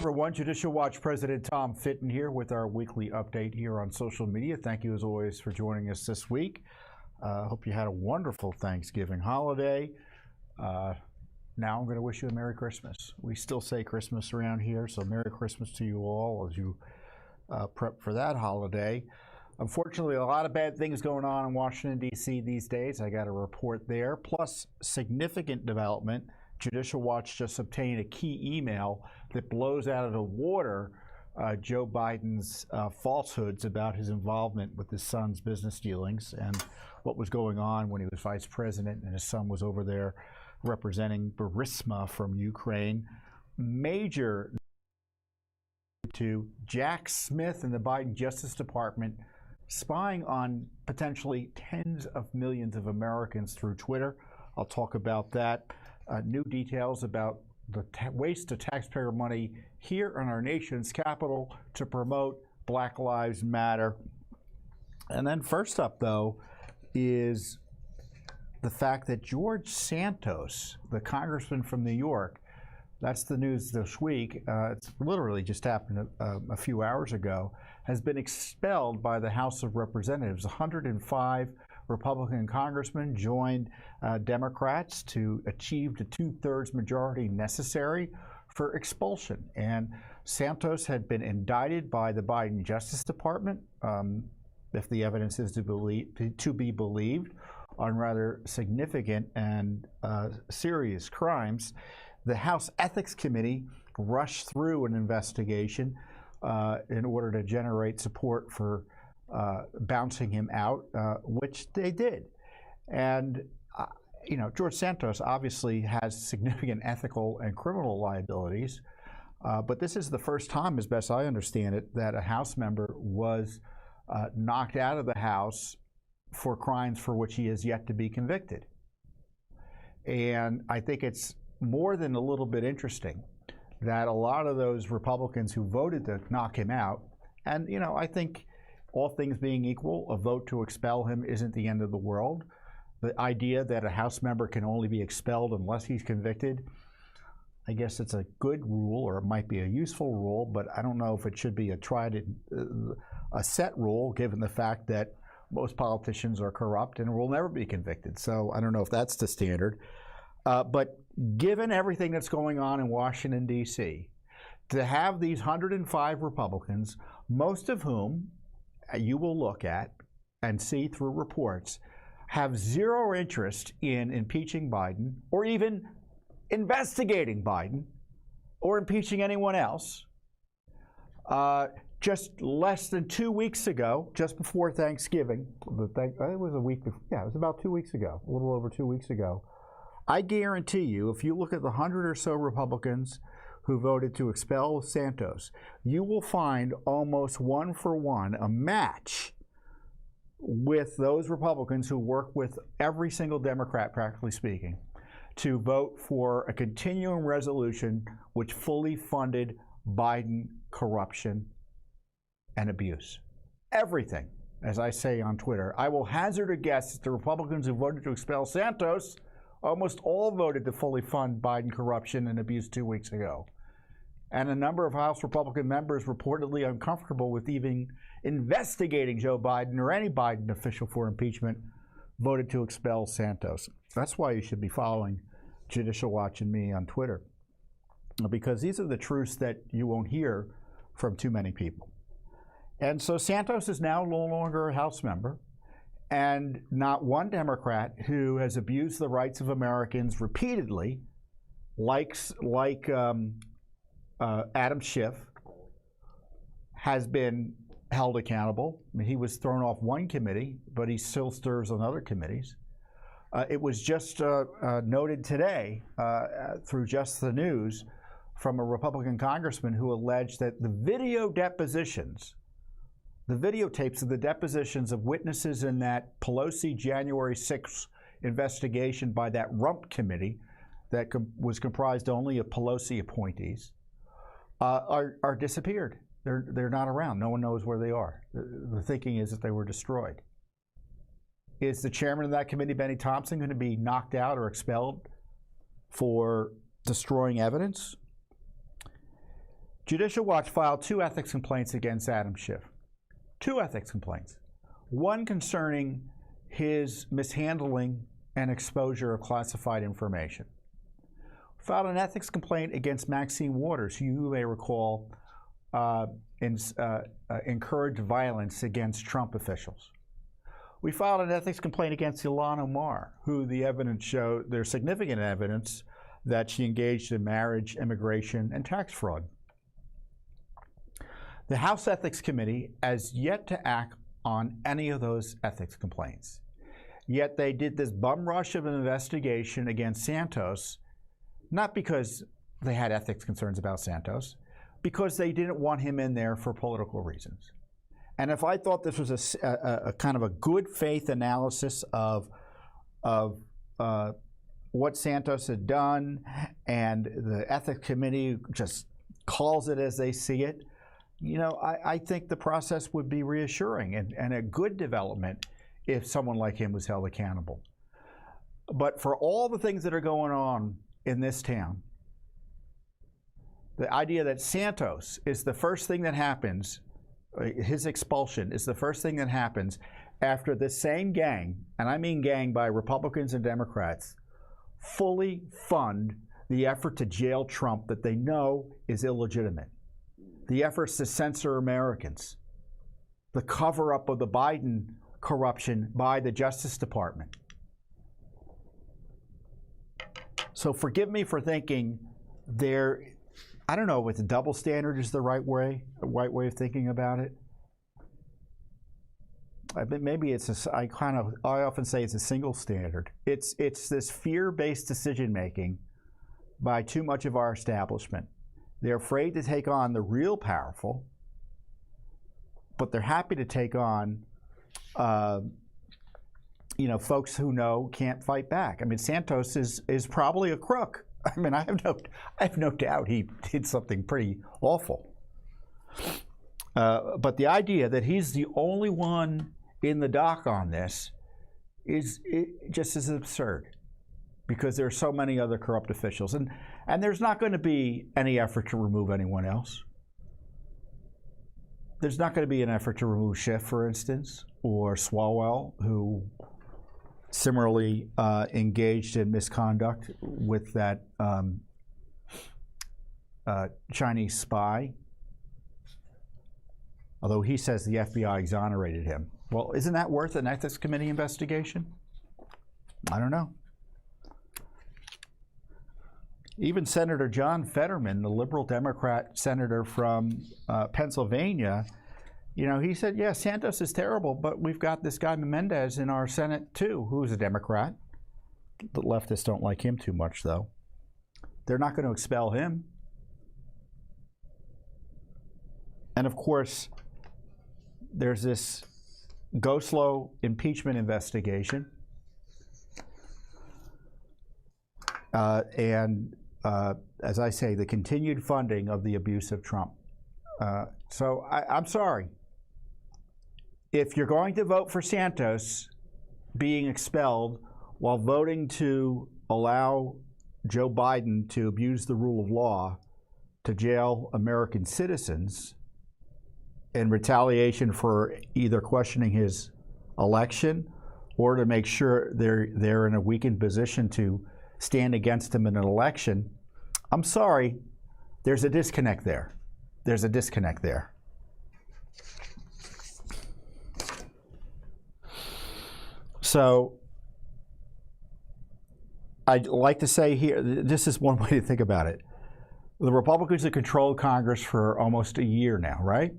everyone, Judicial Watch President Tom Fitton here with our weekly update here on social media. Thank you as always for joining us this week. Hope you had a wonderful Thanksgiving holiday. Now I'm going to wish you a Merry Christmas. We still say Christmas around here, so Merry Christmas to you all as you prep for that holiday. Unfortunately, a lot of bad things going on in Washington, D.C. these days. I got a report there, plus significant development. Judicial Watch just obtained a key email that blows out of the water Joe Biden's falsehoods about his involvement with his son's business dealings and what was going on when he was vice president and his son was over there representing Burisma from Ukraine. Major to Jack Smith and the Biden Justice Department spying on potentially tens of millions of Americans through Twitter. I'll talk about that. New details about the waste of taxpayer money here in our nation's capital to promote Black Lives Matter. And then first up, though, is the fact that George Santos, the congressman from New York, that's the news this week, it's literally just happened a few hours ago, has been expelled by the House of Representatives. 105 Republican congressmen joined Democrats to achieve the 2/3 majority necessary for expulsion. And Santos had been indicted by the Biden Justice Department, if the evidence is to be believed, on rather significant and serious crimes. The House Ethics Committee rushed through an investigation in order to generate support for bouncing him out, which they did. And, you know, George Santos obviously has significant ethical and criminal liabilities, but this is the first time, as best I understand it, that a House member was knocked out of the House for crimes for which he is yet to be convicted. And I think it's more than a little bit interesting that a lot of those Republicans who voted to knock him out, and, you know, I think all things being equal, a vote to expel him isn't the end of the world. The idea that a House member can only be expelled unless he's convicted, I guess it's a good rule, or it might be a useful rule, but I don't know if it should be a set rule, given the fact that most politicians are corrupt and will never be convicted. So I don't know if that's the standard. But given everything that's going on in Washington, D.C., to have these 105 Republicans, most of whom you will look at and see through reports, have zero interest in impeaching Biden or even investigating Biden or impeaching anyone else. Just less than 2 weeks ago, just before Thanksgiving, it was a week before, yeah, it was about 2 weeks ago, a little over 2 weeks ago. I guarantee you, if you look at the 100 or so Republicans who voted to expel Santos, you will find almost one for one a match with those Republicans who work with every single Democrat, practically speaking, to vote for a continuing resolution which fully funded Biden corruption and abuse. Everything, as I say on Twitter. I will hazard a guess that the Republicans who voted to expel Santos almost all voted to fully fund Biden corruption and abuse 2 weeks ago. And a number of House Republican members reportedly uncomfortable with even investigating Joe Biden or any Biden official for impeachment voted to expel Santos. That's why you should be following Judicial Watch and me on Twitter, because these are the truths that you won't hear from too many people. And so Santos is now no longer a House member. And not one Democrat who has abused the rights of Americans repeatedly, like Adam Schiff, has been held accountable. I mean, he was thrown off one committee, but he still serves on other committees. It was just noted today through Just the News from a Republican congressman who alleged that the videotapes of the depositions of witnesses in that Pelosi January 6th investigation by that Rump committee that was comprised only of Pelosi appointees are disappeared. They're not around. No one knows where they are. The thinking is that they were destroyed. Is the chairman of that committee, Benny Thompson, going to be knocked out or expelled for destroying evidence? Judicial Watch filed 2 ethics complaints against Adam Schiff. 2 ethics complaints. One concerning his mishandling and exposure of classified information. Filed an ethics complaint against Maxine Waters, who you may recall encouraged violence against Trump officials. We filed an ethics complaint against Ilhan Omar, who the evidence showed there's significant evidence that she engaged in marriage, immigration, and tax fraud. The House Ethics Committee has yet to act on any of those ethics complaints. Yet they did this bum rush of an investigation against Santos, not because they had ethics concerns about Santos, because they didn't want him in there for political reasons. And if I thought this was a kind of a good faith analysis of what Santos had done, and the ethics committee just calls it as they see it, you know, I think the process would be reassuring and a good development if someone like him was held accountable. But for all the things that are going on in this town, the idea that Santos is the first thing that happens, his expulsion is the first thing that happens after the same gang, and I mean gang by Republicans and Democrats, fully fund the effort to jail Trump that they know is illegitimate. The efforts to censor Americans, the cover-up of the Biden corruption by the Justice Department. So forgive me for thinking I don't know if the double standard is the right way of thinking about it. Maybe it's I often say it's a single standard. It's this fear-based decision making by too much of our establishment. They're afraid to take on the real powerful, but they're happy to take on folks who can't fight back. I mean, Santos is probably a crook. I mean, I have no doubt he did something pretty awful. But the idea that he's the only one in the dock on this is just as absurd, because there are so many other corrupt officials, and there's not going to be any effort to remove anyone else. There's not going to be an effort to remove Schiff, for instance, or Swalwell, who similarly engaged in misconduct with that Chinese spy, although he says the FBI exonerated him. Well, isn't that worth an ethics committee investigation? I don't know. Even Senator John Fetterman, the liberal Democrat senator from Pennsylvania, he said, yeah, Santos is terrible, but we've got this guy Menendez in our Senate too, who's a Democrat. The leftists don't like him too much, though. They're not going to expel him. And of course, there's this go slow impeachment investigation. As I say, the continued funding of the abuse of Trump. So I'm sorry. If you're going to vote for Santos being expelled while voting to allow Joe Biden to abuse the rule of law to jail American citizens in retaliation for either questioning his election or to make sure they're in a weakened position to stand against him in an election, I'm sorry, there's a disconnect there. There's a disconnect there. So I'd like to say here, this is one way to think about it. The Republicans have controlled Congress for almost a year now, right?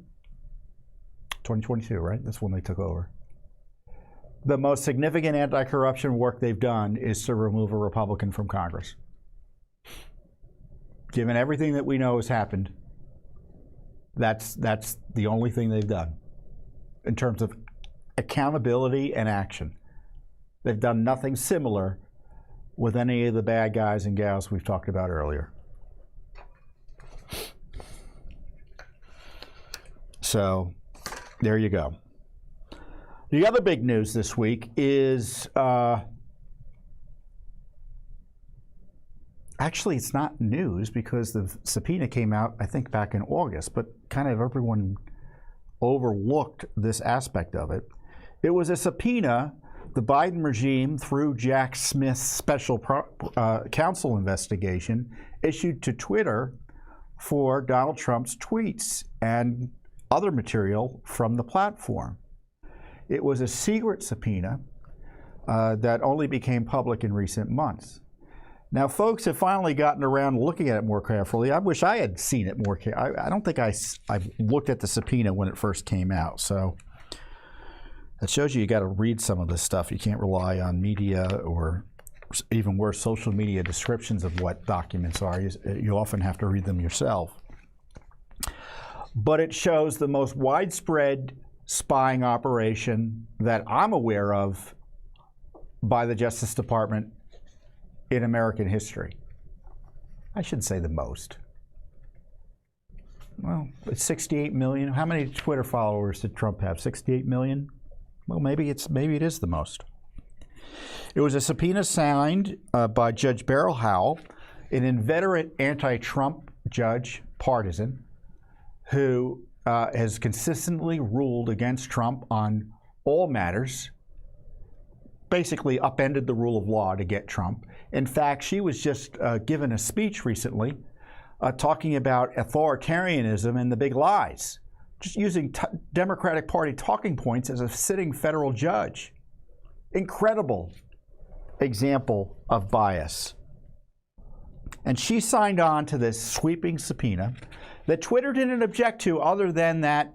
2022, right? That's when they took over. The most significant anti-corruption work they've done is to remove a Republican from Congress. Given everything that we know has happened, that's the only thing they've done in terms of accountability and action. They've done nothing similar with any of the bad guys and gals we've talked about earlier. So there you go. The other big news this week is actually, it's not news because the subpoena came out, I think, back in August, but kind of everyone overlooked this aspect of it. It was a subpoena the Biden regime, through Jack Smith's special counsel investigation, issued to Twitter for Donald Trump's tweets and other material from the platform. It was a secret subpoena that only became public in recent months. Now, folks have finally gotten around looking at it more carefully. I wish I had seen it more carefully. I don't think I looked at the subpoena when it first came out. So that shows you got to read some of this stuff. You can't rely on media or even worse, social media descriptions of what documents are. You often have to read them yourself. But it shows the most widespread spying operation that I'm aware of by the Justice Department in American history. I should say the most. Well, it's 68 million. How many Twitter followers did Trump have? 68 million? Well, maybe it is the most. It was a subpoena signed by Judge Beryl Howell, an inveterate anti-Trump judge, partisan, who has consistently ruled against Trump on all matters, basically upended the rule of law to get Trump. In fact, she was just given a speech recently talking about authoritarianism and the big lies, just using Democratic Party talking points as a sitting federal judge. Incredible example of bias. And she signed on to this sweeping subpoena that Twitter didn't object to, other than that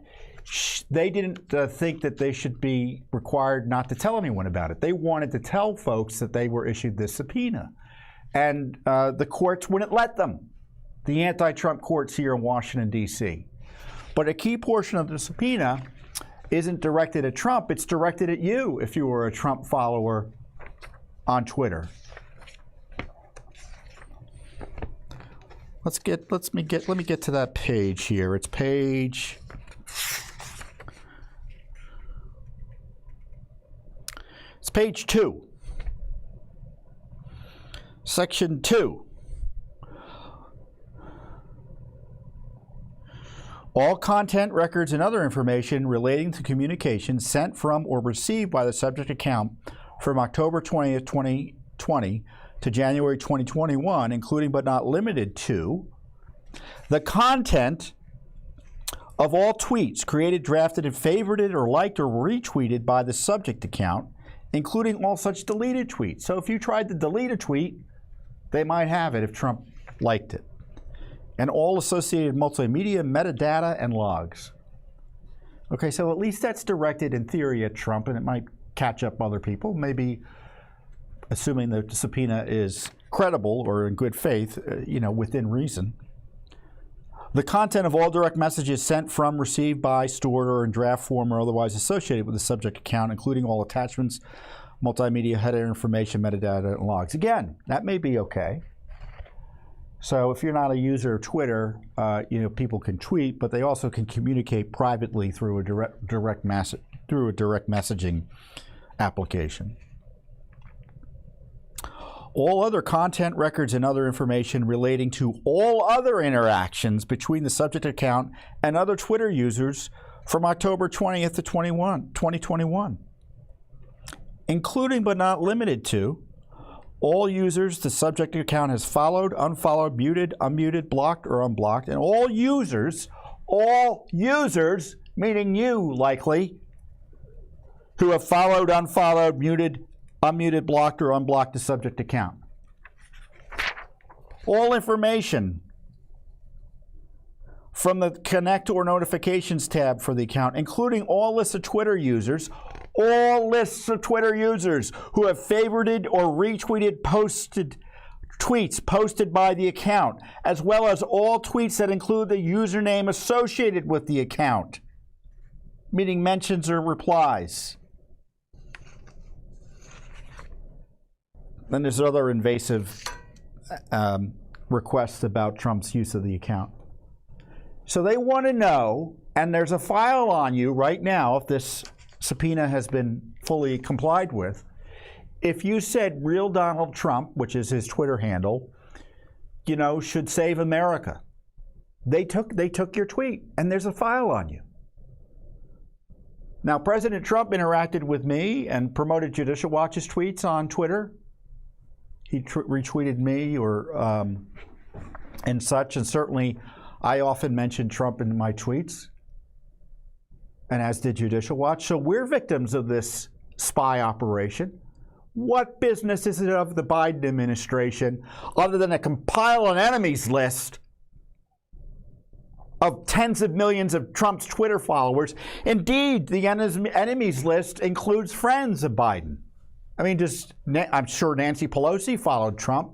they didn't think that they should be required not to tell anyone about it. They wanted to tell folks that they were issued this subpoena. And the courts wouldn't let them, the anti-Trump courts here in Washington, D.C. But a key portion of the subpoena isn't directed at Trump. It's directed at you if you were a Trump follower on Twitter. Let me get to that page here. It's page page 2. Section 2. All content, records, and other information relating to communications sent from or received by the subject account from October 20th, 2020 to January 2021, including but not limited to the content of all tweets created, drafted, and favorited or liked or retweeted by the subject account, including all such deleted tweets. So if you tried to delete a tweet, they might have it if Trump liked it. And all associated multimedia, metadata, and logs. Okay, so at least that's directed in theory at Trump, and it might catch up other people, maybe assuming the subpoena is credible or in good faith, within reason. The content of all direct messages sent from, received by, stored, or in draft form or otherwise associated with the subject account, including all attachments, multimedia, header information, metadata, and logs. Again, that may be okay. So if you're not a user of Twitter, people can tweet, but they also can communicate privately through a direct messaging application. All other content, records, and other information relating to all other interactions between the subject account and other Twitter users from October 20th to 2021, including but not limited to all users the subject account has followed, unfollowed, muted, unmuted, blocked, or unblocked, and all users, meaning you likely, who have followed, unfollowed, muted, unmuted, blocked, or unblocked the subject account. All information from the Connect or Notifications tab for the account, including all lists of Twitter users who have favorited or retweeted tweets posted by the account, as well as all tweets that include the username associated with the account, meaning mentions or replies. Then there's other invasive requests about Trump's use of the account. So they want to know, and there's a file on you right now, if this subpoena has been fully complied with. If you said real Donald Trump, which is his Twitter handle, should save America. They took your tweet, and there's a file on you. Now, President Trump interacted with me and promoted Judicial Watch's tweets on Twitter. He retweeted me and such, and certainly I often mention Trump in my tweets, and as did Judicial Watch. So we're victims of this spy operation. What business is it of the Biden administration, other than to compile an enemies list of tens of millions of Trump's Twitter followers? Indeed, the enemies list includes friends of Biden. I mean, I'm sure Nancy Pelosi followed Trump,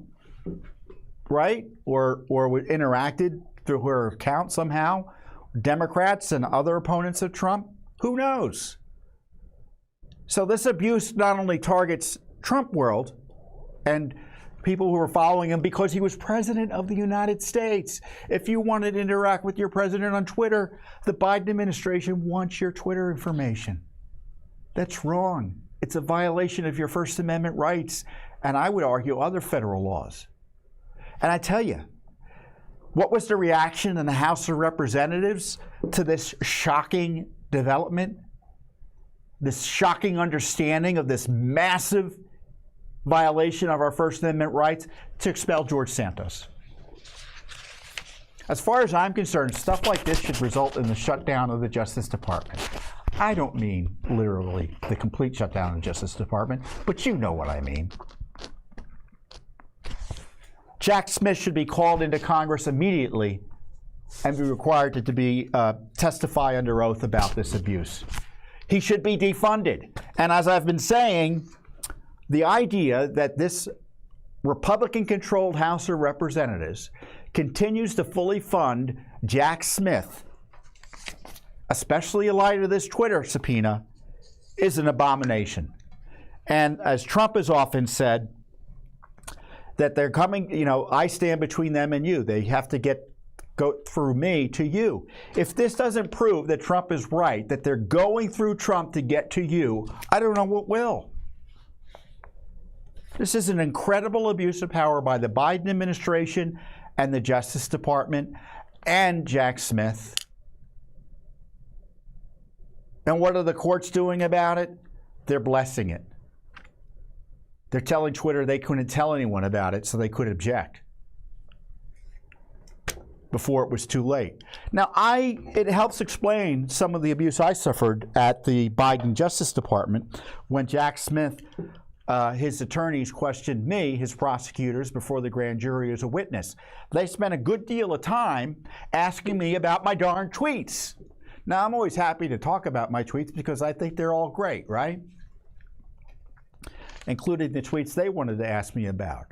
right? Or interacted through her account somehow. Democrats and other opponents of Trump, who knows? So this abuse not only targets Trump world and people who are following him because he was president of the United States. If you want to interact with your president on Twitter, the Biden administration wants your Twitter information. That's wrong. It's a violation of your First Amendment rights, and I would argue other federal laws. And I tell you, what was the reaction in the House of Representatives to this shocking development? This shocking understanding of this massive violation of our First Amendment rights to expel George Santos. As far as I'm concerned, stuff like this should result in the shutdown of the Justice Department. I don't mean literally the complete shutdown of the Justice Department, but you know what I mean. Jack Smith should be called into Congress immediately and be required to testify under oath about this abuse. He should be defunded. And as I've been saying, the idea that this Republican-controlled House of Representatives continues to fully fund Jack Smith, especially in light of this Twitter subpoena, is an abomination. And as Trump has often said, that they're coming, I stand between them and you. They have to go through me to you. If this doesn't prove that Trump is right, that they're going through Trump to get to you, I don't know what will. This is an incredible abuse of power by the Biden administration and the Justice Department and Jack Smith. And what are the courts doing about it? They're blessing it. They're telling Twitter they couldn't tell anyone about it, so they could object before it was too late. Now, it helps explain some of the abuse I suffered at the Biden Justice Department when Jack Smith, his attorneys, questioned me, his prosecutors, before the grand jury as a witness. They spent a good deal of time asking me about my darn tweets. Now, I'm always happy to talk about my tweets because I think they're all great, right? Including the tweets they wanted to ask me about.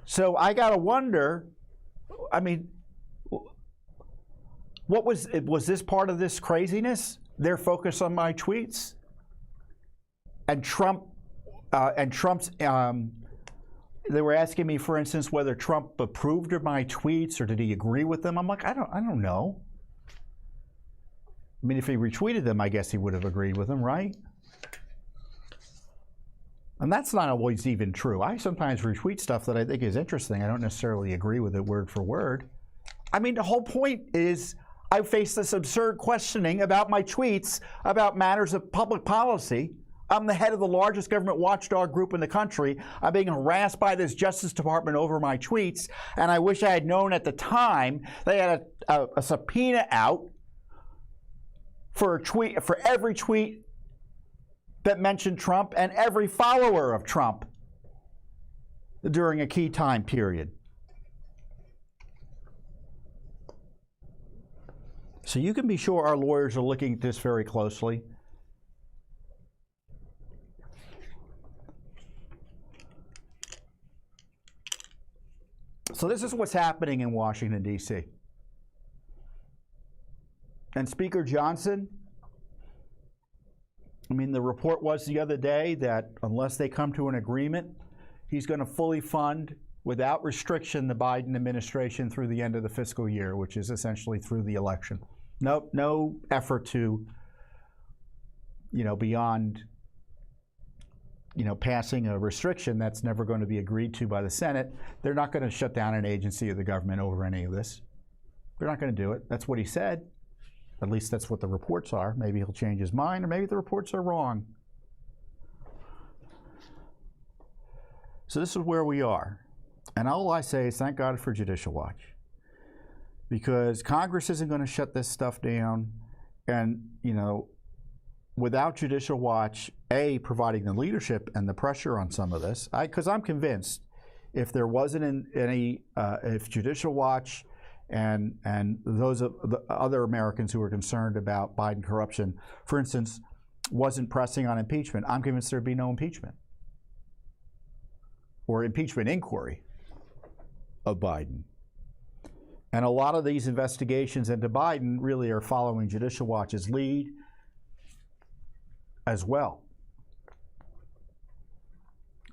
So I got to wonder, was this part of this craziness? Their focus on my tweets? And Trump's, they were asking me, for instance, whether Trump approved of my tweets or did he agree with them? I'm like, I don't know. I mean, if he retweeted them, I guess he would have agreed with them, right? And that's not always even true. I sometimes retweet stuff that I think is interesting. I don't necessarily agree with it word for word. I mean, the whole point is I face this absurd questioning about my tweets about matters of public policy. I'm the head of the largest government watchdog group in the country. I'm being harassed by this Justice Department over my tweets, and I wish I had known at the time they had a subpoena out for every tweet that mentioned Trump and every follower of Trump during a key time period. So you can be sure our lawyers are looking at this very closely. So this is what's happening in Washington, D.C. And Speaker Johnson, the report was the other day that unless they come to an agreement, he's going to fully fund, without restriction, the Biden administration through the end of the fiscal year, which is essentially through the election. No effort to, beyond passing a restriction that's never going to be agreed to by the Senate. They're not going to shut down an agency of the government over any of this. They're not going to do it. That's what he said. At least that's what the reports are. Maybe he'll change his mind, or maybe the reports are wrong. So this is where we are. And all I say is thank God for Judicial Watch. Because Congress isn't going to shut this stuff down. And, without Judicial Watch, providing the leadership and the pressure on some of this, because I'm convinced if there wasn't if Judicial Watch and those of the other Americans who are concerned about Biden corruption, for instance, wasn't pressing on impeachment, I'm convinced there'd be no impeachment or impeachment inquiry of Biden. And a lot of these investigations into Biden really are following Judicial Watch's lead as well.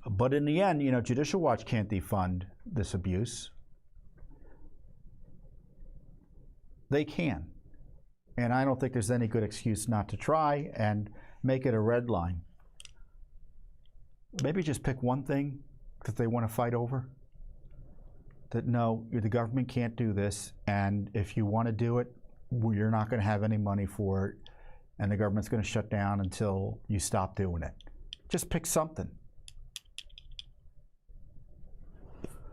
But in the end, Judicial Watch can't defund this abuse. They can. And I don't think there's any good excuse not to try and make it a red line. Maybe just pick one thing that they want to fight over. That no, the government can't do this, and if you want to do it, you're not going to have any money for it, and the government's going to shut down until you stop doing it. Just pick something.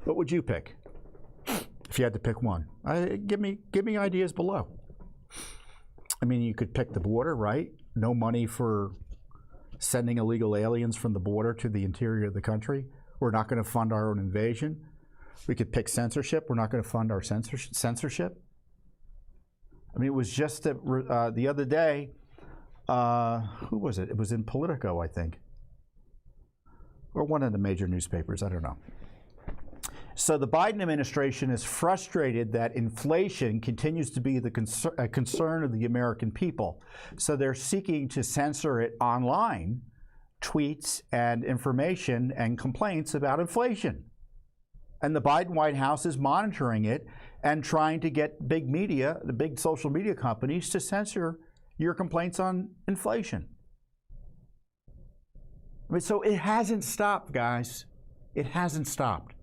What would you pick if you had to pick one? Give me ideas below. I mean, you could pick the border, right? No money for sending illegal aliens from the border to the interior of the country. We're not going to fund our own invasion. We could pick censorship. We're not going to fund our censorship. I mean, it was just the other day, who was it? It was in Politico, I think, or one of the major newspapers. I don't know. So the Biden administration is frustrated that inflation continues to be the concern of the American people. So they're seeking to censor it online, tweets and information and complaints about inflation. And the Biden White House is monitoring it and trying to get big media, the big social media companies, to censor your complaints on inflation. I mean, so it hasn't stopped, guys. It hasn't stopped.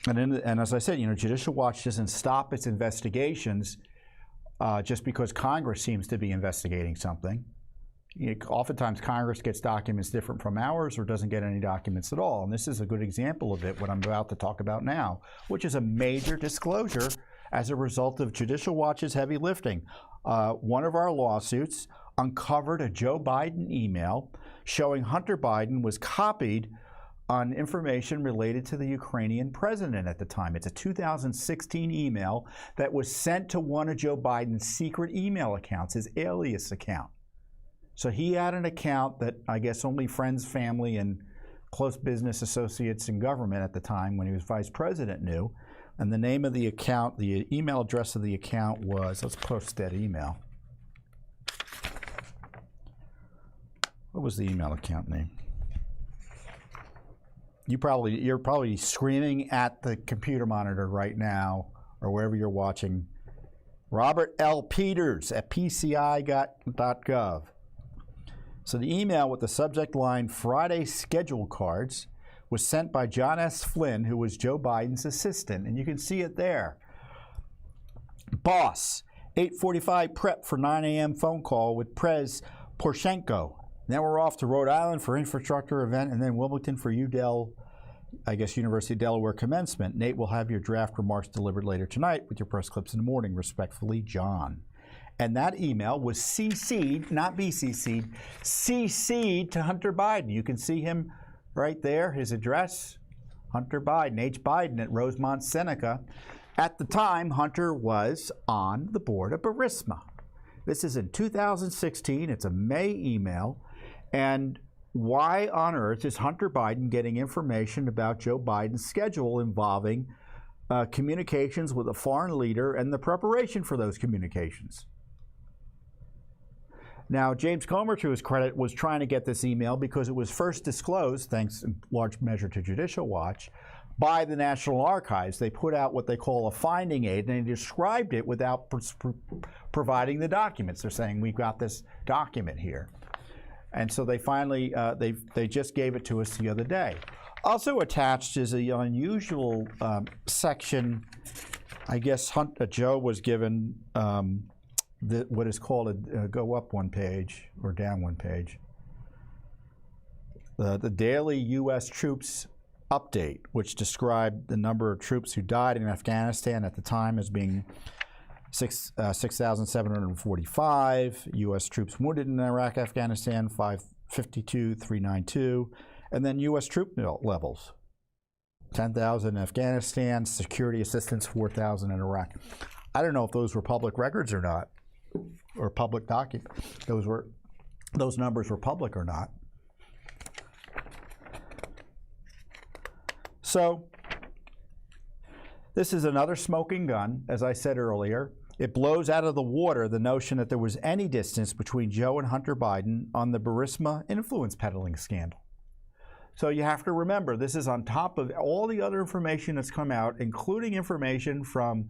And as I said, Judicial Watch doesn't stop its investigations just because Congress seems to be investigating something. Oftentimes Congress gets documents different from ours or doesn't get any documents at all. And this is a good example of it, what I'm about to talk about now, which is a major disclosure as a result of Judicial Watch's heavy lifting. One of our lawsuits uncovered a Joe Biden email showing Hunter Biden was copied on information related to the Ukrainian president at the time. It's a 2016 email that was sent to one of Joe Biden's secret email accounts, his alias account. So he had an account that I guess only friends, family, and close business associates in government at the time when he was vice president knew. And the name of the account, the email address of the account was, let's post that email. What was the email account name? You're probably screaming at the computer monitor right now or wherever you're watching. Robert L. Peters at pci.gov. So the email with the subject line Friday schedule cards was sent by John S. Flynn, who was Joe Biden's assistant, and you can see it there. Boss, 8:45 prep for 9 a.m. phone call with Prez Poroshenko. Then we're off to Rhode Island for infrastructure event, and then Wilmington for University of Delaware commencement. Nate will have your draft remarks delivered later tonight with your press clips in the morning. Respectfully, John. And that email was CC'd, not BCC'd, CC'd to Hunter Biden. You can see him right there, his address, Hunter Biden, H. Biden at Rosemont Seneca. At the time, Hunter was on the board of Burisma. This is in 2016. It's a May email. And why on earth is Hunter Biden getting information about Joe Biden's schedule involving communications with a foreign leader and the preparation for those communications? Now, James Comer, to his credit, was trying to get this email because it was first disclosed, thanks in large measure to Judicial Watch, by the National Archives. They put out what they call a finding aid, and they described it without providing the documents. They're saying, we've got this document here. And so they finally, they just gave it to us the other day. Also attached is an unusual section. I guess Joe was given what is called a go up one page or down one page. The daily U.S. troops update, which described the number of troops who died in Afghanistan at the time as being 6,745. U.S. troops wounded in Iraq, Afghanistan, 552, 392. And then U.S. troop levels, 10,000 in Afghanistan, security assistance, 4,000 in Iraq. I don't know if those were public records or not, or public documents. Those numbers were public or not. So this is another smoking gun, as I said earlier. It blows out of the water the notion that there was any distance between Joe and Hunter Biden on the Burisma influence peddling scandal. So you have to remember, this is on top of all the other information that's come out, including information from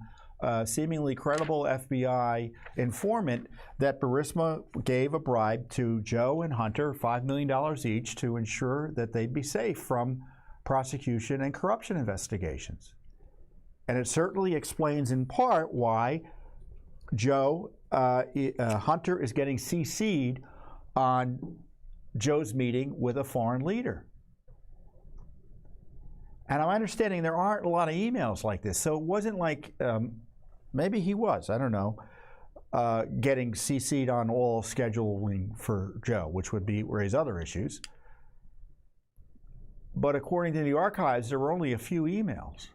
seemingly credible FBI informant that Burisma gave a bribe to Joe and Hunter, $5 million each, to ensure that they'd be safe from prosecution and corruption investigations. And it certainly explains in part why Hunter is getting CC'd on Joe's meeting with a foreign leader. And I'm understanding there aren't a lot of emails like this, so it wasn't like, maybe he was, I don't know, getting CC'd on all scheduling for Joe, which would raise other issues. But according to the archives, there were only a few emails.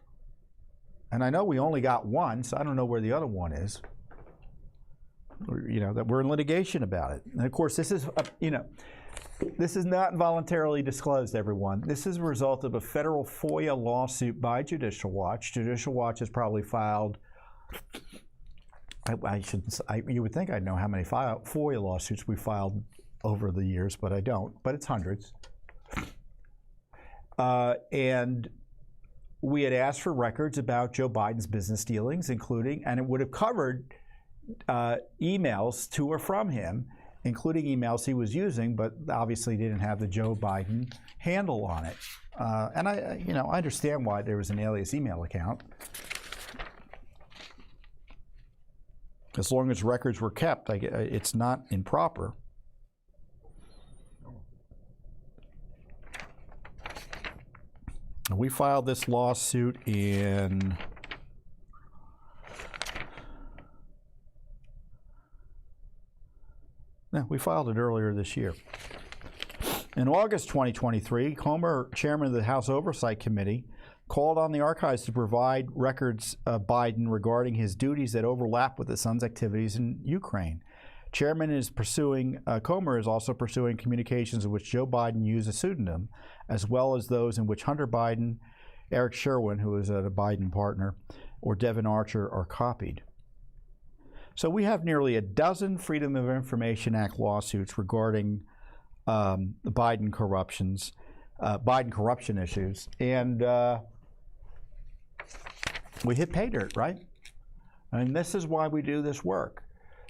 And I know we only got one, so I don't know where the other one is. You know, that we're in litigation about it. And of course, this is, this is not voluntarily disclosed, everyone. This is a result of a federal FOIA lawsuit by Judicial Watch. Judicial Watch has probably filed, you would think I'd know how many FOIA lawsuits we filed over the years, but I don't. But it's hundreds. And we had asked for records about Joe Biden's business dealings, including, and it would have covered emails to or from him, including emails he was using, but obviously didn't have the Joe Biden handle on it. And I understand why there was an alias email account. As long as records were kept, it's not improper. We filed this lawsuit in we filed it earlier this year. In August 2023, Comer, chairman of the House Oversight Committee, called on the archives to provide records of Biden regarding his duties that overlap with his son's activities in Ukraine. Chairman is pursuing, Comer is also pursuing communications in which Joe Biden used a pseudonym, as well as those in which Hunter Biden, Eric Sherwin, who is a Biden partner, or Devin Archer are copied. So we have nearly a dozen Freedom of Information Act lawsuits regarding the Biden corruption issues, and we hit pay dirt, right? I mean, this is why we do this work,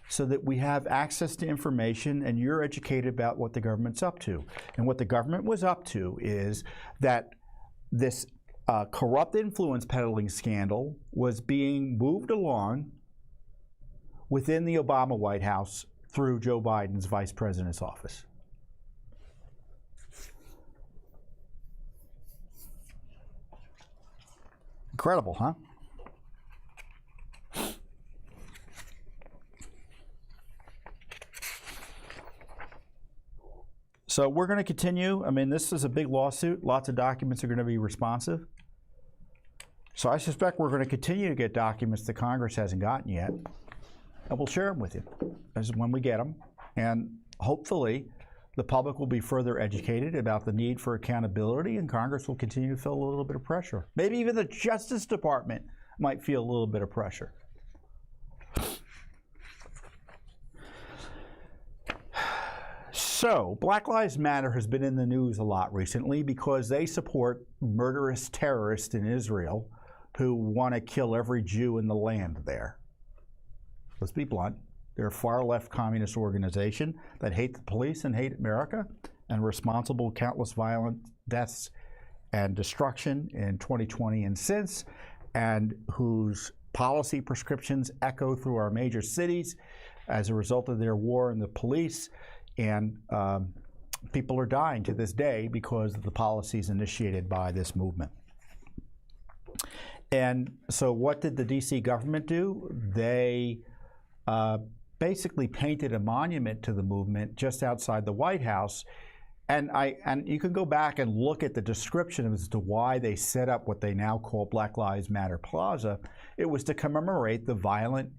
so that we have access to information and you're educated about what the government's up to. And what the government was up to is that this corrupt influence peddling scandal was being moved along within the Obama White House through Joe Biden's vice president's office. Incredible, huh? So we're going to continue. I mean, this is a big lawsuit. Lots of documents are going to be responsive. So I suspect we're going to continue to get documents that Congress hasn't gotten yet. And we'll share them with you as when we get them. And hopefully the public will be further educated about the need for accountability, and Congress will continue to feel a little bit of pressure. Maybe even the Justice Department might feel a little bit of pressure. So, Black Lives Matter has been in the news a lot recently because they support murderous terrorists in Israel who want to kill every Jew in the land there. Let's be blunt. They're a far-left communist organization that hate the police and hate America and responsible countless violent deaths and destruction in 2020 and since, and whose policy prescriptions echo through our major cities as a result of their war on the police. And people are dying to this day because of the policies initiated by this movement. And so what did the DC government do? They basically painted a monument to the movement just outside the White House. And you can go back and look at the description as to why they set up what they now call Black Lives Matter Plaza. It was to commemorate the violent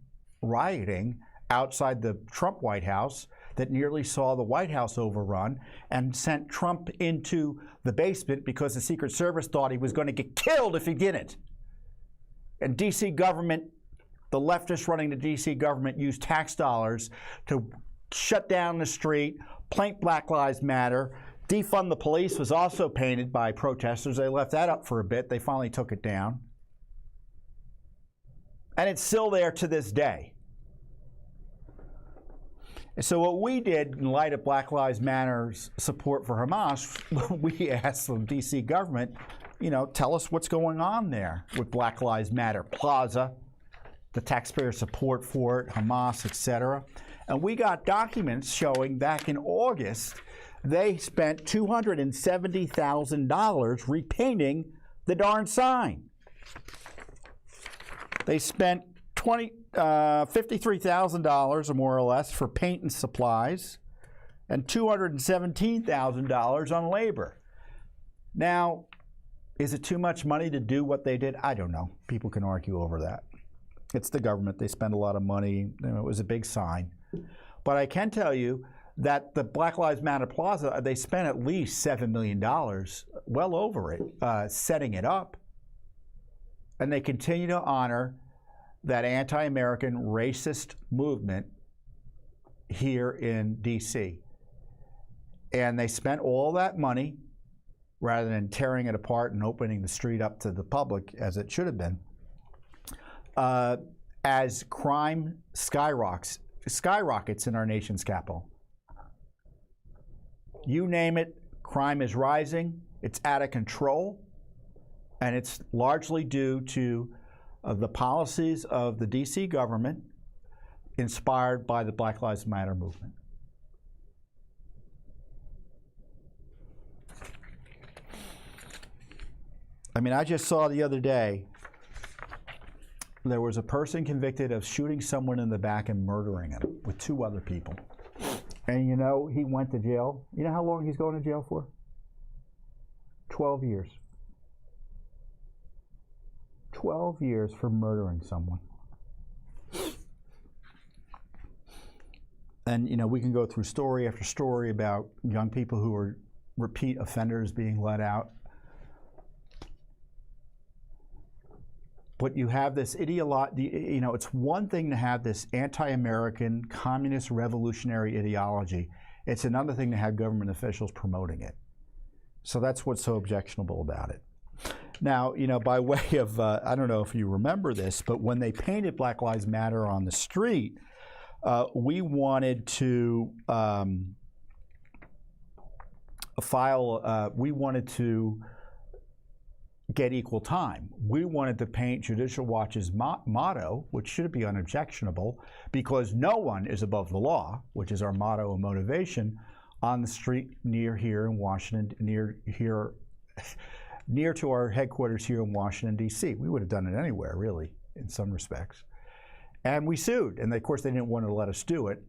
rioting outside the Trump White House that nearly saw the White House overrun and sent Trump into the basement because the Secret Service thought he was going to get killed if he didn't. And DC government, the leftists running the DC government, used tax dollars to shut down the street, paint Black Lives Matter. Defund the police was also painted by protesters. They left that up for a bit. They finally took it down. And it's still there to this day. And so what we did in light of Black Lives Matter's support for Hamas, we asked the DC government, you know, tell us what's going on there with Black Lives Matter Plaza, the taxpayer support for it, Hamas, etc. And we got documents showing back in August they spent $270,000 repainting the darn sign. They spent $53,000 or more or less for paint and supplies, and $217,000 on labor. Now, is it too much money to do what they did? I don't know. People can argue over that. It's the government. They spend a lot of money. You know, it was a big sign. But I can tell you that the Black Lives Matter Plaza, they spent at least $7 million, well over it, setting it up. And they continue to honor that anti-American racist movement here in DC. And they spent all that money, rather than tearing it apart and opening the street up to the public, as it should have been, as crime skyrockets in our nation's capital. You name it, crime is rising, it's out of control, and it's largely due to the policies of the DC government inspired by the Black Lives Matter movement. I mean, I just saw the other day, there was a person convicted of shooting someone in the back and murdering him with 2 other people. And you know, he went to jail. You know how long he's going to jail for? 12 years. 12 years for murdering someone. And you know, we can go through story after story about young people who are repeat offenders being let out. But you have this you know, it's one thing to have this anti-American, communist, revolutionary ideology. It's another thing to have government officials promoting it. So that's what's so objectionable about it. Now, you know, by way of, I don't know if you remember this, but when they painted Black Lives Matter on the street, we wanted to get equal time. We wanted to paint Judicial Watch's motto, which should be unobjectionable, because no one is above the law, which is our motto and motivation, on the street near here in Washington, near to our headquarters here in Washington, D.C. We would have done it anywhere, really, in some respects. And we sued, and of course they didn't want to let us do it.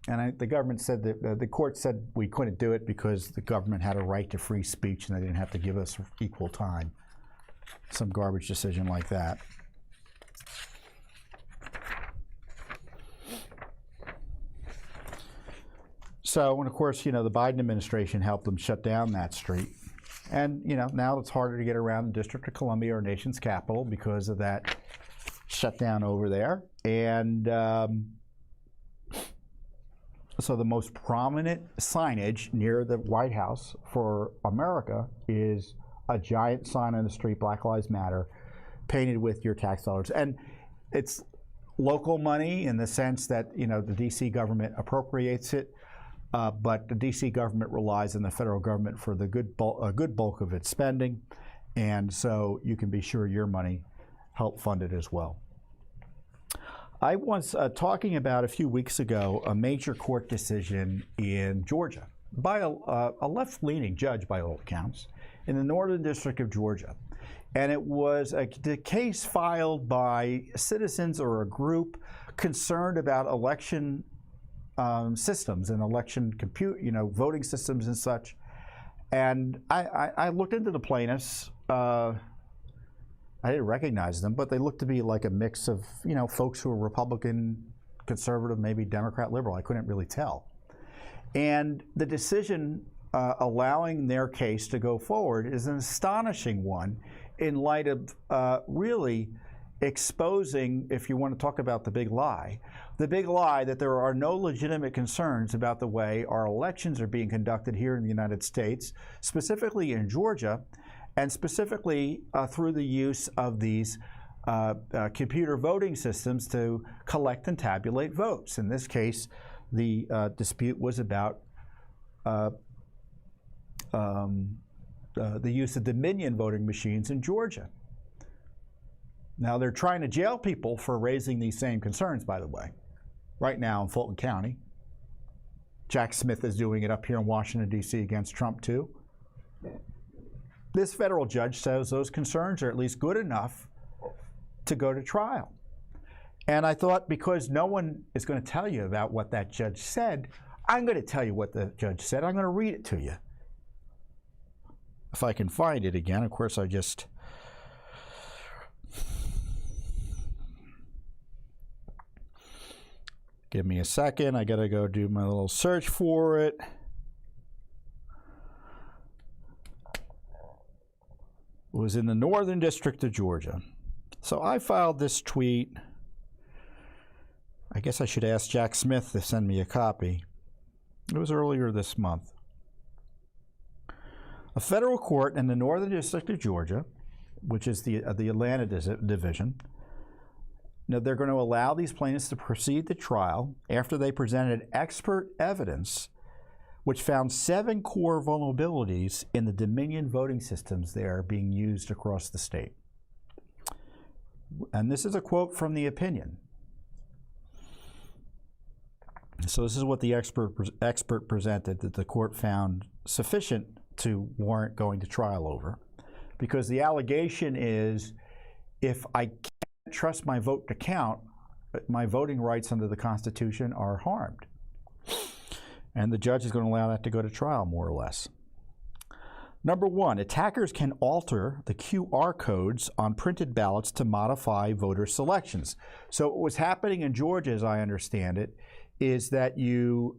And the government said that the court said we couldn't do it because the government had a right to free speech and they didn't have to give us equal time. Some garbage decision like that. So, and of course, you know, the Biden administration helped them shut down that street. And, you know, now it's harder to get around the District of Columbia, our nation's capital, because of that shutdown over there. And So the most prominent signage near the White House for America is a giant sign on the street, Black Lives Matter, painted with your tax dollars. And it's local money in the sense that, you know, the D.C. government appropriates it, but the D.C. government relies on the federal government for the good bulk of its spending, and so you can be sure your money helped fund it as well. I was talking about a few weeks ago a major court decision in Georgia by a left-leaning judge, by all accounts, in the Northern District of Georgia. And it was a case filed by citizens or a group concerned about election systems and election voting systems and such. And I looked into the plaintiffs. I didn't recognize them, but they looked to be like a mix of, you know, folks who are Republican, conservative, maybe Democrat, liberal. I couldn't really tell. And the decision allowing their case to go forward is an astonishing one in light of really exposing, if you want to talk about the big lie that there are no legitimate concerns about the way our elections are being conducted here in the United States, specifically in Georgia, and specifically through the use of these computer voting systems to collect and tabulate votes. In this case, the dispute was about the use of Dominion voting machines in Georgia. Now, they're trying to jail people for raising these same concerns, by the way, right now in Fulton County. Jack Smith is doing it up here in Washington, D.C. against Trump, too. This federal judge says those concerns are at least good enough to go to trial. And I thought, because no one is going to tell you about what that judge said, I'm going to tell you what the judge said. I'm going to read it to you. If I can find it again, of course, I just... Give me a second. I got to go do my little search for it. It was in the Northern District of Georgia. So I filed this tweet. I guess I should ask Jack Smith to send me a copy. It was earlier this month. A federal court in the Northern District of Georgia, which is the Atlanta division, now they're going to allow these plaintiffs to proceed to trial after they presented expert evidence which found 7 core vulnerabilities in the Dominion voting systems that are being used across the state. And this is a quote from the opinion. So this is what the expert presented that the court found sufficient to warrant going to trial over. Because the allegation is, if I can't trust my vote to count, my voting rights under the Constitution are harmed. And the judge is going to allow that to go to trial, more or less. Number 1, attackers can alter the QR codes on printed ballots to modify voter selections. So what was happening in Georgia, as I understand it, is that you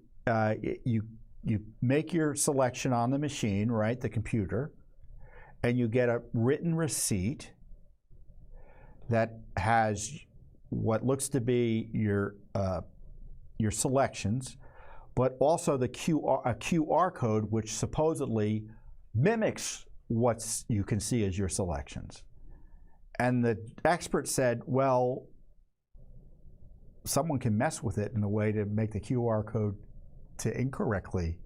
make your selection on the machine, right, the computer, and you get a written receipt that has what looks to be your selections, but also a QR code which supposedly mimics what you can see as your selections. And the expert said, well, someone can mess with it in a way to make the QR code to incorrectly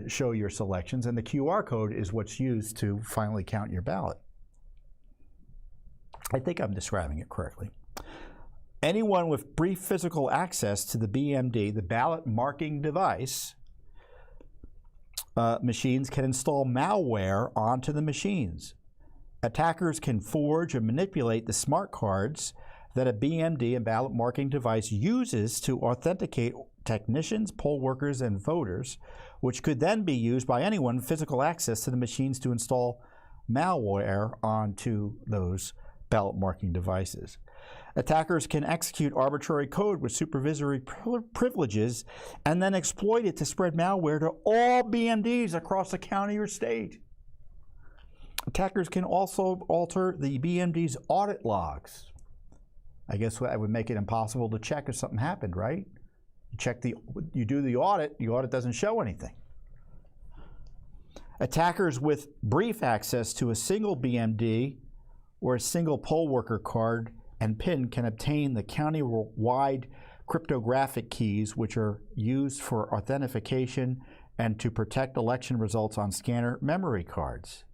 show your selections, and the QR code is what's used to finally count your ballot. I think I'm describing it correctly. Anyone with brief physical access to the BMD, the ballot marking device, machines can install malware onto the machines. Attackers can forge and manipulate the smart cards that a BMD and ballot marking device uses to authenticate technicians, poll workers, and voters, which could then be used by anyone with physical access to the machines to install malware onto those ballot marking devices. Attackers can execute arbitrary code with supervisory privileges and then exploit it to spread malware to all BMDs across the county or state. Attackers can also alter the BMD's audit logs. I guess that would make it impossible to check if something happened, right? You do the audit doesn't show anything. Attackers with brief access to a single BMD or a single poll worker card and PIN can obtain the county-wide cryptographic keys, which are used for authentication and to protect election results on scanner memory cards.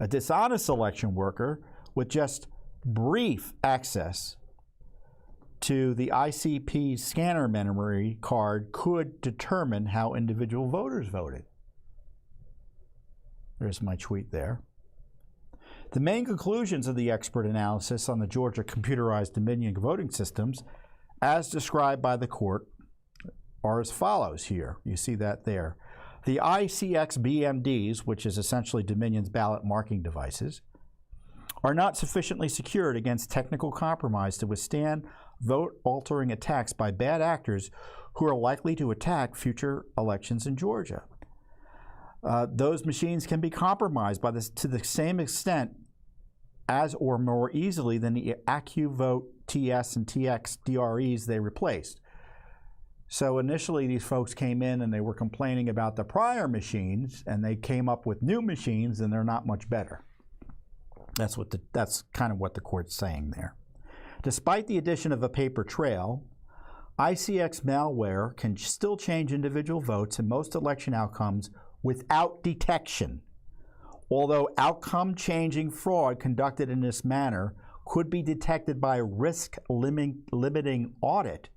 A dishonest election worker with just brief access to the ICP scanner memory card could determine how individual voters voted. There's my tweet there. The main conclusions of the expert analysis on the Georgia computerized Dominion voting systems, as described by the court, are as follows here. You see that there. The ICX BMDs, which is essentially Dominion's ballot marking devices, are not sufficiently secured against technical compromise to withstand vote-altering attacks by bad actors who are likely to attack future elections in Georgia. Those machines can be compromised to the same extent as or more easily than the AccuVote TS and TX DREs they replaced. So initially these folks came in and they were complaining about the prior machines, and they came up with new machines and they're not much better. That's kind of what the court's saying there. Despite the addition of a paper trail, ICX malware can still change individual votes in most election outcomes without detection. Although outcome-changing fraud conducted in this manner could be detected by a risk-limiting audit,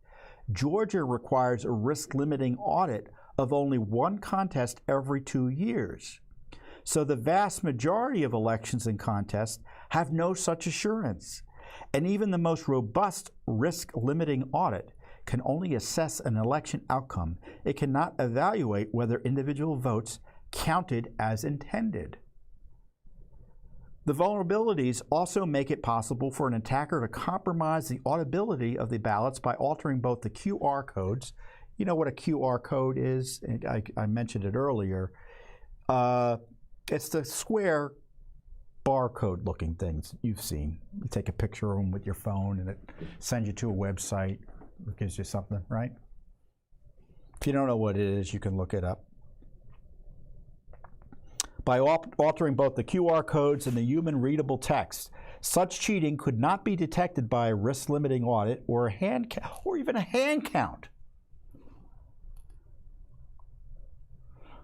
Georgia requires a risk-limiting audit of only one contest every 2 years. So the vast majority of elections and contests have no such assurance. And even the most robust risk-limiting audit can only assess an election outcome. It cannot evaluate whether individual votes counted as intended. The vulnerabilities also make it possible for an attacker to compromise the auditability of the ballots by altering both the QR codes. You know what a QR code is? I mentioned it earlier. It's the square barcode looking things you've seen. You take a picture of them with your phone and it sends you to a website or gives you something, right? If you don't know what it is, you can look it up. By altering both the QR codes and the human readable text, such cheating could not be detected by a risk limiting audit or even a hand count,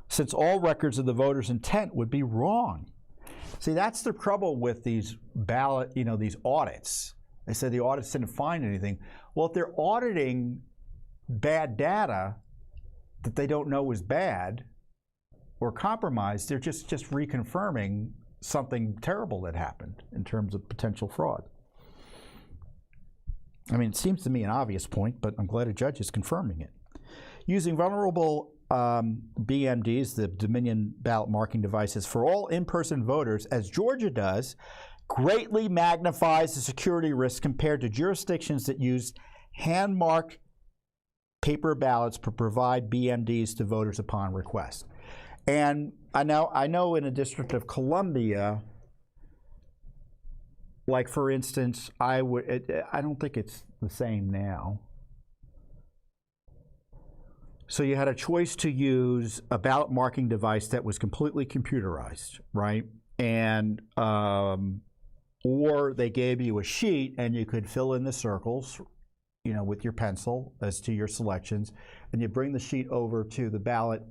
since all records of the voter's intent would be wrong. See, that's the trouble with these these audits. They said the audits didn't find anything. Well, if they're auditing bad data that they don't know is bad or compromised, they're just reconfirming something terrible that happened in terms of potential fraud. I mean, it seems to me an obvious point, but I'm glad a judge is confirming it. Using vulnerable BMDs, the Dominion ballot marking devices, for all in-person voters, as Georgia does, greatly magnifies the security risk compared to jurisdictions that use hand-marked paper ballots to provide BMDs to voters upon request. And I know in the District of Columbia, like for instance, I don't think it's the same now. So you had a choice to use a ballot marking device that was completely computerized, right? And or they gave you a sheet and you could fill in the circles, with your pencil as to your selections, and you bring the sheet over to the ballot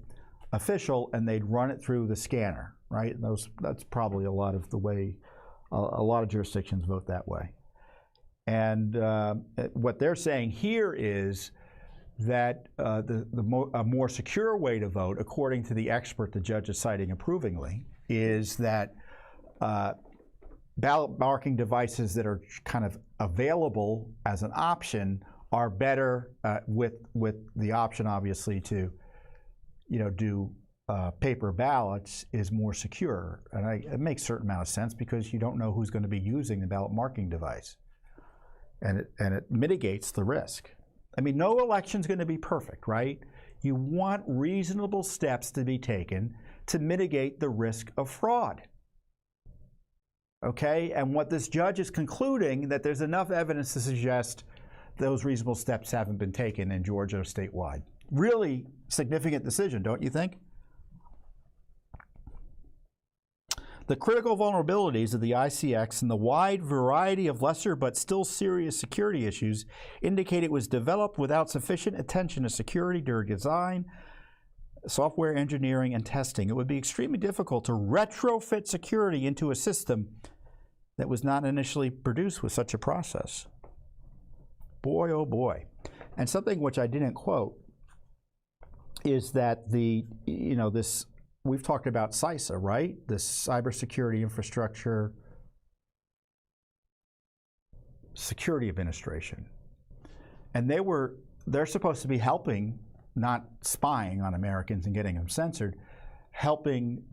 official and they'd run it through the scanner, right? And that's probably a lot of the way a lot of jurisdictions vote that way. And what they're saying here is that a more secure way to vote, according to the expert the judge is citing approvingly, is that ballot marking devices that are kind of available as an option are better with the option, obviously, to do paper ballots is more secure. And it makes a certain amount of sense because you don't know who's going to be using the ballot marking device. And it mitigates the risk. I mean, no election's going to be perfect, right? You want reasonable steps to be taken to mitigate the risk of fraud. Okay? And what this judge is concluding, that there's enough evidence to suggest those reasonable steps haven't been taken in Georgia statewide. Really significant decision, don't you think? The critical vulnerabilities of the ICX and the wide variety of lesser but still serious security issues indicate it was developed without sufficient attention to security during design, software engineering, and testing. It would be extremely difficult to retrofit security into a system that was not initially produced with such a process. Boy, oh boy. And something which I didn't quote is that we've talked about CISA, right? The Cybersecurity Infrastructure Security Administration. And they're supposed to be helping, not spying on Americans and getting them censored, helping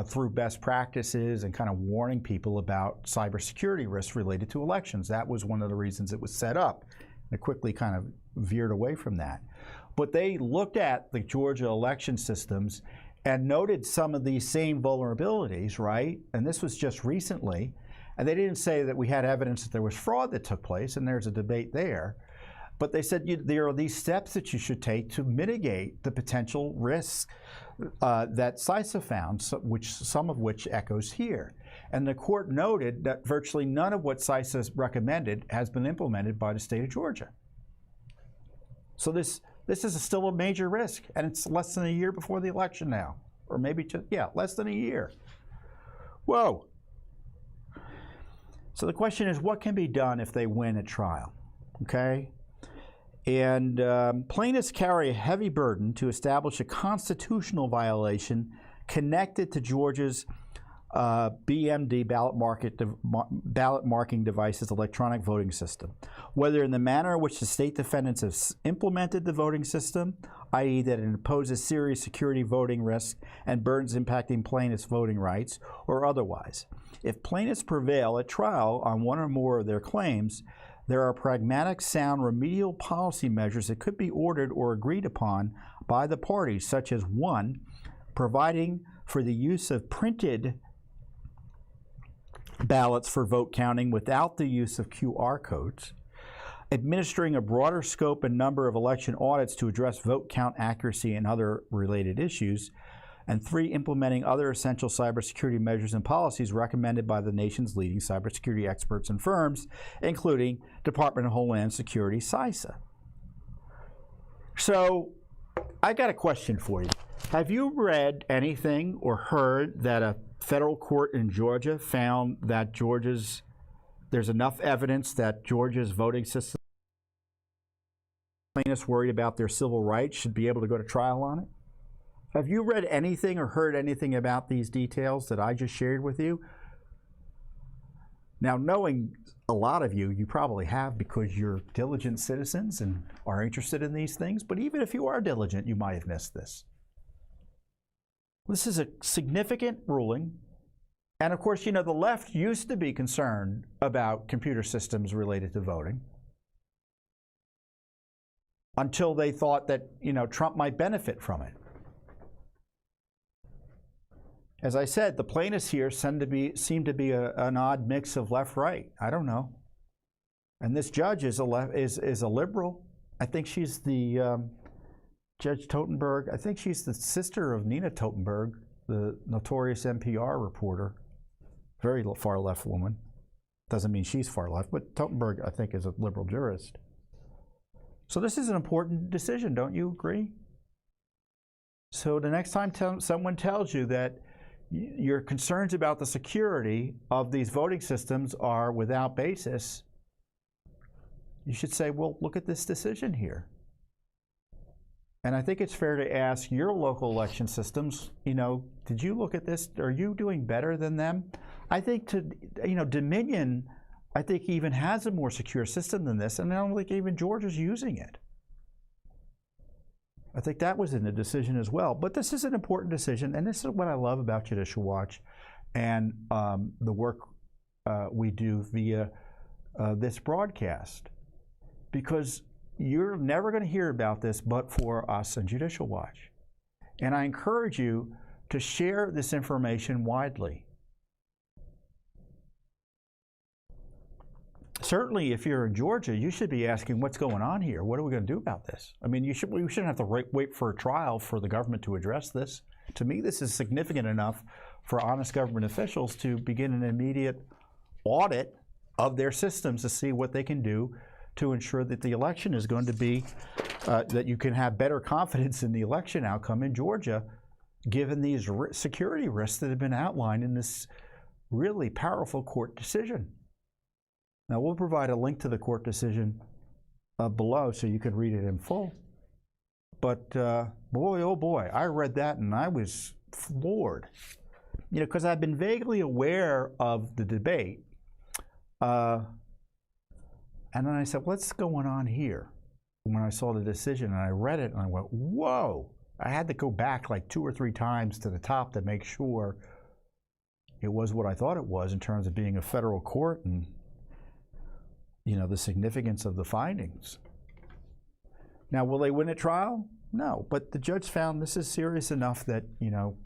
through best practices and kind of warning people about cybersecurity risks related to elections. That was one of the reasons it was set up. It quickly kind of veered away from that. But they looked at the Georgia election systems and noted some of these same vulnerabilities, right? And this was just recently. And they didn't say that we had evidence that there was fraud that took place, and there's a debate there. But they said there are these steps that you should take to mitigate the potential risks that CISA found, some of which echoes here. And the court noted that virtually none of what CISA recommended has been implemented by the state of Georgia. So this is still a major risk, and it's less than a year before the election now, or maybe less than a year. Whoa. So the question is, what can be done if they win at trial? Okay? And plaintiffs carry a heavy burden to establish a constitutional violation connected to Georgia's BMD, ballot marking devices, electronic voting system, whether in the manner in which the state defendants have implemented the voting system, i.e. that it imposes serious security voting risks and burdens impacting plaintiffs' voting rights, or otherwise. If plaintiffs prevail at trial on one or more of their claims, there are pragmatic, sound, remedial policy measures that could be ordered or agreed upon by the parties, such as 1, providing for the use of printed ballots for vote counting without the use of QR codes, administering a broader scope and number of election audits to address vote count accuracy and other related issues, and 3, implementing other essential cybersecurity measures and policies recommended by the nation's leading cybersecurity experts and firms, including Department of Homeland Security, CISA. So I got a question for you. Have you read anything or heard that a federal court in Georgia found that there's enough evidence that Georgia's voting system, plaintiffs worried about their civil rights, should be able to go to trial on it? Have you read anything or heard anything about these details that I just shared with you? Now, knowing a lot of you, you probably have because you're diligent citizens and are interested in these things, but even if you are diligent, you might have missed this. This is a significant ruling. And of course, the left used to be concerned about computer systems related to voting until they thought that, Trump might benefit from it. As I said, the plaintiffs here seem to be an odd mix of left-right. I don't know. And this judge is a liberal. I think she's the Judge Totenberg. I think she's the sister of Nina Totenberg, the notorious NPR reporter. Very far left woman. Doesn't mean she's far left, but Totenberg, I think, is a liberal jurist. So this is an important decision, don't you agree? So the next time someone tells you that your concerns about the security of these voting systems are without basis, you should say, well, look at this decision here. And I think it's fair to ask your local election systems, did you look at this? Are you doing better than them? I think Dominion, I think even has a more secure system than this, and I don't think even Georgia's using it. I think that was in the decision as well. But this is an important decision, and this is what I love about Judicial Watch and the work we do via this broadcast. Because you're never going to hear about this but for us and Judicial Watch. And I encourage you to share this information widely. certainly if you're in Georgia, you should be asking what's going on here. What are we going to do about this? I mean, we shouldn't have to wait for a trial for the government to address this. To me, this is significant enough for honest government officials to begin an immediate audit of their systems to see what they can do to ensure that the election is going to be, that you can have better confidence in the election outcome in Georgia, given these security risks that have been outlined in this really powerful court decision. Now, we'll provide a link to the court decision below so you can read it in full. But boy, oh boy, I read that and I was floored. You know, because I've been vaguely aware of the debate. And then I said, what's going on here? When I saw the decision and I read it and I went, whoa. I had to go back like 2 or 3 times to the top to make sure it was what I thought it was in terms of being a federal court and, you know, the significance of the findings. Now, will they win a trial? No, but the judge found this is serious enough that, you know,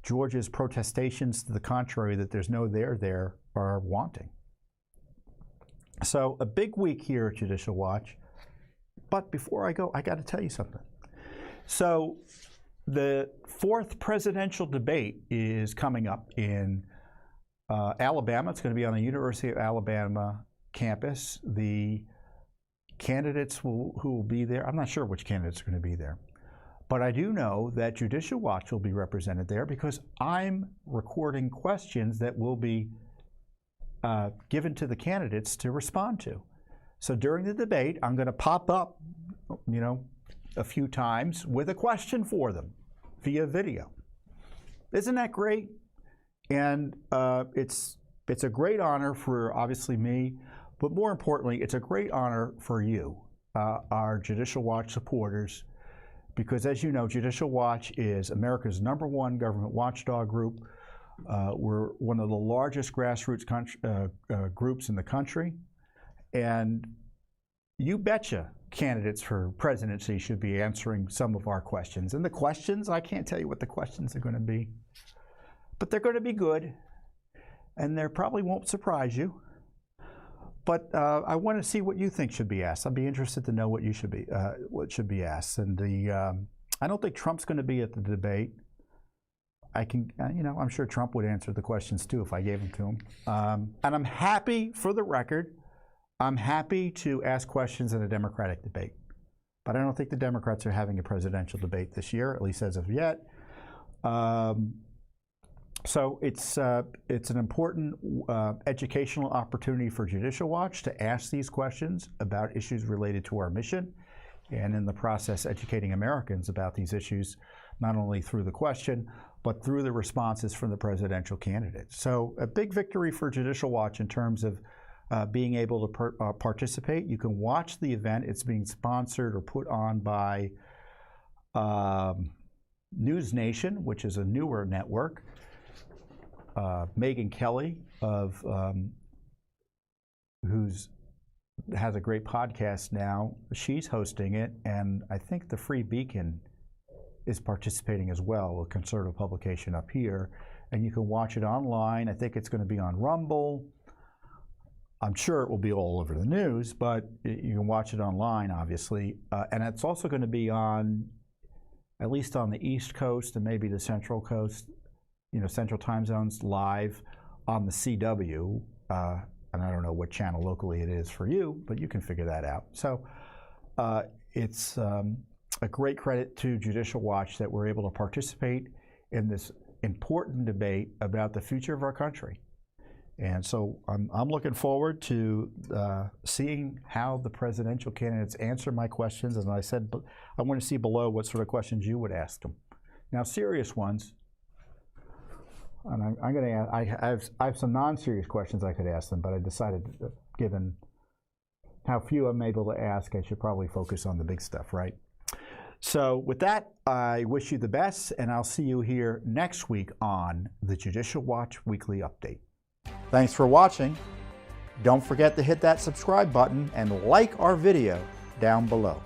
Georgia's protestations to the contrary, that there's no there, are wanting. So a big week here at Judicial Watch. But before I go, I got to tell you something. So the 4th presidential debate is coming up in Alabama. It's going to be on the University of Alabama campus. The candidates who will be there, I'm not sure which candidates are going to be there, but I do know that Judicial Watch will be represented there because I'm recording questions that will be given to the candidates to respond to. So during the debate, I'm going to pop up, you know, a few times with a question for them via video. Isn't that great? And it's a great honor for obviously me, but more importantly, it's a great honor for you, our Judicial Watch supporters, because as you know, Judicial Watch is America's #1 government watchdog group. We're one of the largest grassroots groups in the country, and you betcha candidates for presidency should be answering some of our questions. And the questions, I can't tell you what the questions are going to be, but they're going to be good, and they probably won't surprise you. But I want to see what you think should be asked. I'd be interested to know what you should be, what should be asked. And I don't think Trump's going to be at the debate. I can, you know, I'm sure Trump would answer the questions too if I gave them to him. And I'm happy, for the record, I'm happy to ask questions in a Democratic debate. But I don't think the Democrats are having a presidential debate this year, at least as of yet. So it's an important educational opportunity for Judicial Watch to ask these questions about issues related to our mission, and in the process educating Americans about these issues, not only through the question, but through the responses from the presidential candidates. So a big victory for Judicial Watch in terms of being able to participate. You can watch the event. It's being sponsored or put on by News Nation, which is a newer network. Megan Kelly, who's has a great podcast now, she's hosting it, and I think the Free Beacon is participating as well, a conservative publication up here, and you can watch it online. I think it's going to be on Rumble. I'm sure it will be all over the news, but you can watch it online, obviously, and it's also going to be on, at least on the East Coast and maybe the Central Coast, you know, Central Time Zones, live on the CW, and I don't know what channel locally it is for you, but you can figure that out. So it's a great credit to Judicial Watch that we're able to participate in this important debate about the future of our country. And so I'm looking forward to seeing how the presidential candidates answer my questions. As I said, I want to see below what sort of questions you would ask them. Now, serious ones. And I'm going to. I have some non-serious questions I could ask them, but I decided, given how few I'm able to ask, I should probably focus on the big stuff, right? So with that, I wish you the best, and I'll see you here next week on the Judicial Watch Weekly Update. Thanks for watching. Don't forget to hit that subscribe button and like our video down below.